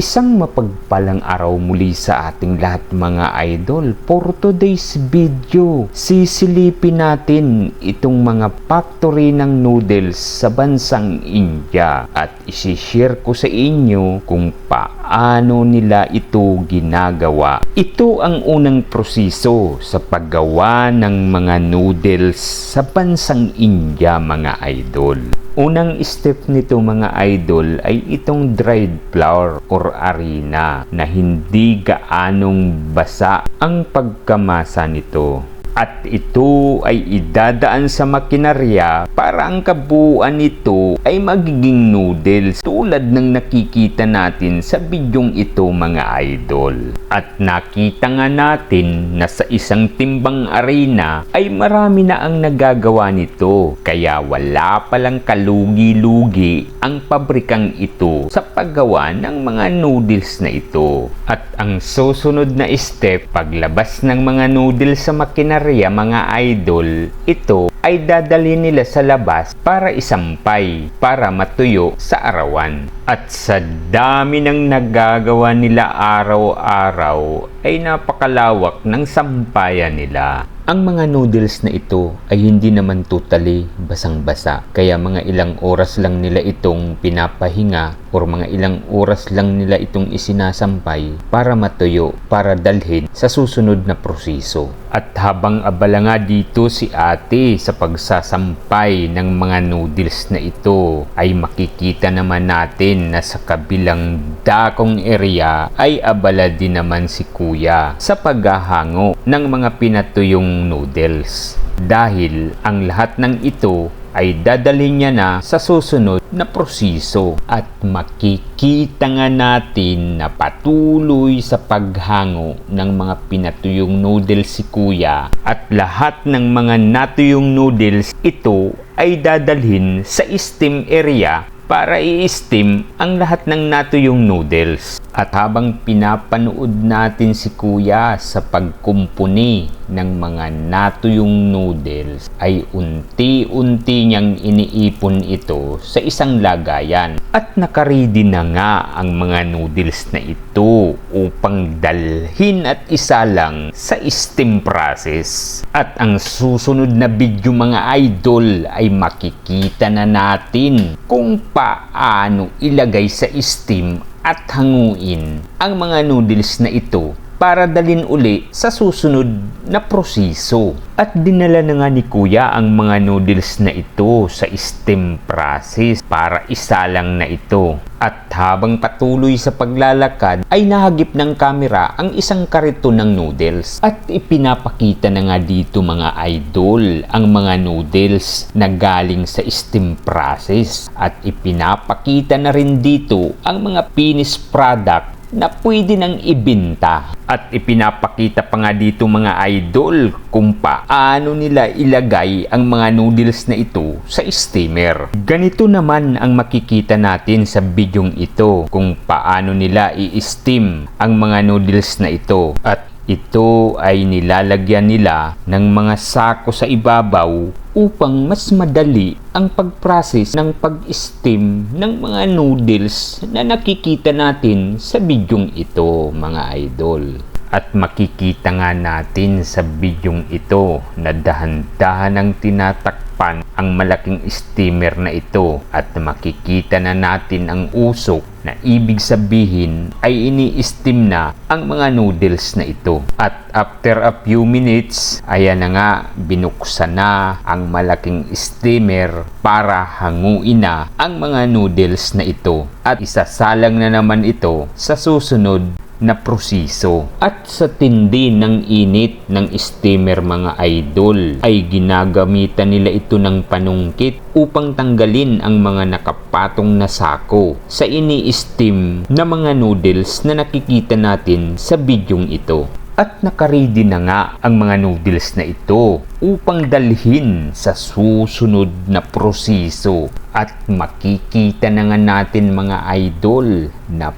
Isang mapagpalang araw muli sa ating lahat mga idol. For today's video, sisilipin natin itong mga factory ng noodles sa bansang India at isishare ko sa inyo kung paano nila ito ginagawa. Ito ang unang proseso sa paggawa ng mga noodles sa bansang India mga idol. Unang step nito mga idol ay itong dried flour or harina na hindi gaanong basa ang pagkamasa nito. At ito ay idadaan sa makinarya para ang kabuuan nito ay magiging noodles tulad ng nakikita natin sa bidyong ito mga idol. At nakita nga natin na sa isang timbang harina ay marami na ang nagagawa nito. Kaya wala palang kalugi-lugi ang pabrikang ito sa paggawa ng mga noodles na ito. At ang susunod na step, paglabas ng mga noodles sa makinarya mga idol, ito ay dadalhin nila sa labas para isampay, para matuyo sa arawan. At sa dami ng nagagawa nila araw-araw ay napakalawak ng sampayan nila. Ang mga noodles na ito ay hindi naman totally basang-basa. Kaya mga ilang oras lang nila itong pinapahinga or mga ilang oras lang nila itong isinasampay para matuyo, para dalhin sa susunod na proseso. At habang abala nga dito si ate sa pagsasampay ng mga noodles na ito, ay makikita naman natin na sa kabilang dakong area ay abala din naman si kuya sa paghahango ng mga pinatuyong noodles. Dahil ang lahat ng ito ay dadalhin niya na sa susunod na proseso at makikita nga natin na patuloy sa paghango ng mga pinatuyong noodles si kuya at lahat ng mga natuyong noodles ito ay dadalhin sa steam area para i-steam ang lahat ng natuyong noodles. At habang pinapanood natin si kuya sa pagkumpuni ng mga natuyong noodles, ay unti-unti niyang iniipon ito sa isang lagayan. At nakaredy na nga ang mga noodles na ito upang dalhin at isalang sa steam process. At ang susunod na video mga idol ay makikita na natin kung paano ilagay sa steam at hanguin ang mga noodles na ito para dalhin uli sa susunod na proseso. At dinala na nga ni kuya ang mga noodles na ito sa steam process para isalang na ito. At habang patuloy sa paglalakad ay nahagip ng kamera ang isang kariton ng noodles. At ipinapakita na nga dito mga idol ang mga noodles na galing sa steam process. At ipinapakita na rin dito ang mga finished product na pwede nang ibenta. At ipinapakita pa nga dito mga idol kung paano nila ilagay ang mga noodles na ito sa steamer. Ganito naman ang makikita natin sa bidyong ito kung paano nila i-steam ang mga noodles na ito. At ito ay nilalagyan nila ng mga sako sa ibabaw upang mas madali ang pag-process ng pag-steam ng mga noodles na nakikita natin sa bidyong ito mga idol. At makikita nga natin sa bidyong ito na dahan-dahan ang tinatakpan ang malaking steamer na ito at makikita na natin ang usok na ibig sabihin ay ini-steam na ang mga noodles na ito. At after a few minutes, ayan na nga, binuksan na ang malaking steamer para hanguin na ang mga noodles na ito. At isasalang na naman ito sa susunod na proseso. At sa tindi ng init ng steamer mga idol ay ginagamitan nila ito ng panungkit upang tanggalin ang mga nakapatong na sako sa ini-steam na mga noodles na nakikita natin sa bidyong ito. At nakaredy na nga ang mga noodles na ito upang dalhin sa susunod na proseso. At makikita na nga natin mga idol na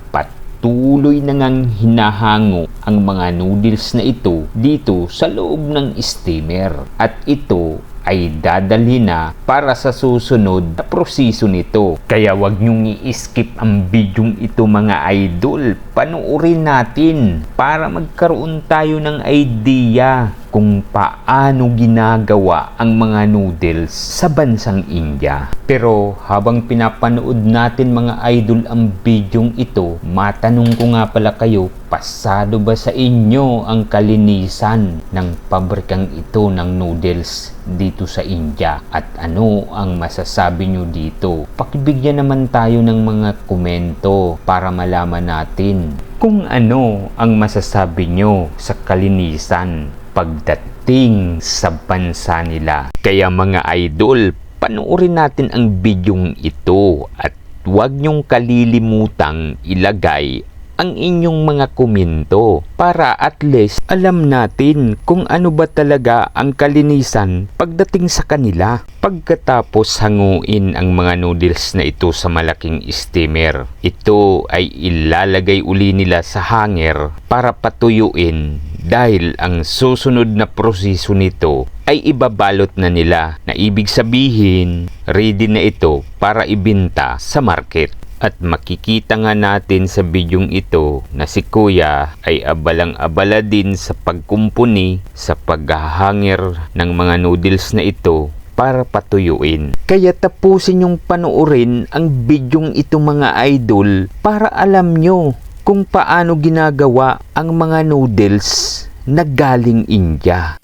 tuloy na ngang hinahango ang mga noodles na ito dito sa loob ng steamer. At ito ay dadalhin na para sa susunod na proseso nito. Kaya wag nyong i-skip ang bidyong ito mga idol. Panuorin natin para magkaroon tayo ng idea kung paano ginagawa ang mga noodles sa bansang India. Pero habang pinapanood natin mga idol ang bidyong ito, matanong ko nga pala kayo, pasado ba sa inyo ang kalinisan ng pabrikang ito ng noodles dito sa India? At ano ang masasabi nyo dito? Pakibigyan naman tayo ng mga komento para malaman natin kung ano ang masasabi nyo sa kalinisan pagdating sa bansa nila. Kaya mga idol, panoorin natin ang bidyong ito at huwag nyong kalilimutang ilagay ang inyong mga komento para at least alam natin kung ano ba talaga ang kalinisan pagdating sa kanila. Pagkatapos hanguin ang mga noodles na ito sa malaking steamer, ito ay ilalagay uli nila sa hanger para patuyuin dahil ang susunod na proseso nito ay ibabalot na nila, na ibig sabihin ready na ito para ibenta sa market. At makikita nga natin sa bidyong ito na si Kuya ay abalang-abala din sa pagkumpuni sa paghahanger ng mga noodles na ito para patuyuin. Kaya tapusin yung panoorin ang bidyong ito mga idol para alam nyo kung paano ginagawa ang mga noodles na galing India.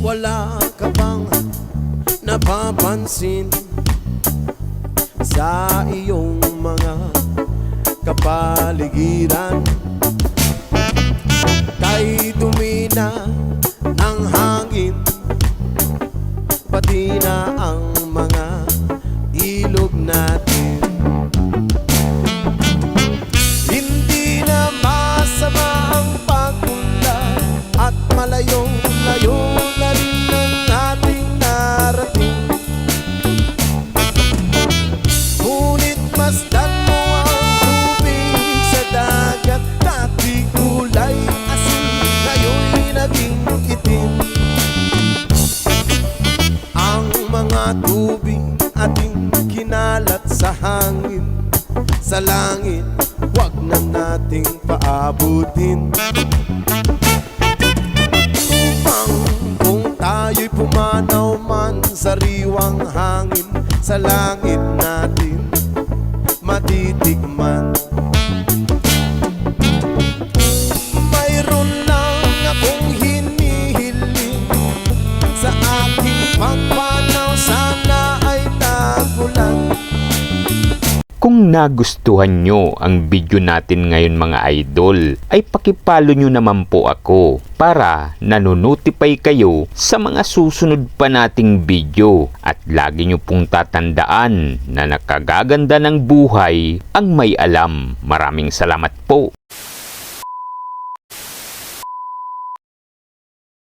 Wala ka bang napapansin sa iyong mga kapaligiran? Kay dumi na ng hangin, pati na ang mga ilog natin. Hindi na masama ang pagpunla at malayong-layo na rin ang ating narating. Ngunit masdan mo ang tubig sa dagat, dati kulay asin, ngayon'y naging itim. Ang mga tubig ating kinalat sa hangin, sa langit wag na nating paabutin. Kung tayo'y pumanaw man sa riwang hangin, sa langit natin matitikman. Mayroon lang akong hinihiling sa aking pagpanaw, sana ay tagulan. Kung nagustuhan nyo ang video natin ngayon mga idol, ay pakipalo nyo naman po ako para nanonotify kayo sa mga susunod pa nating video. At lagi nyo pong tatandaan na nakagaganda ng buhay ang may alam. Maraming salamat po.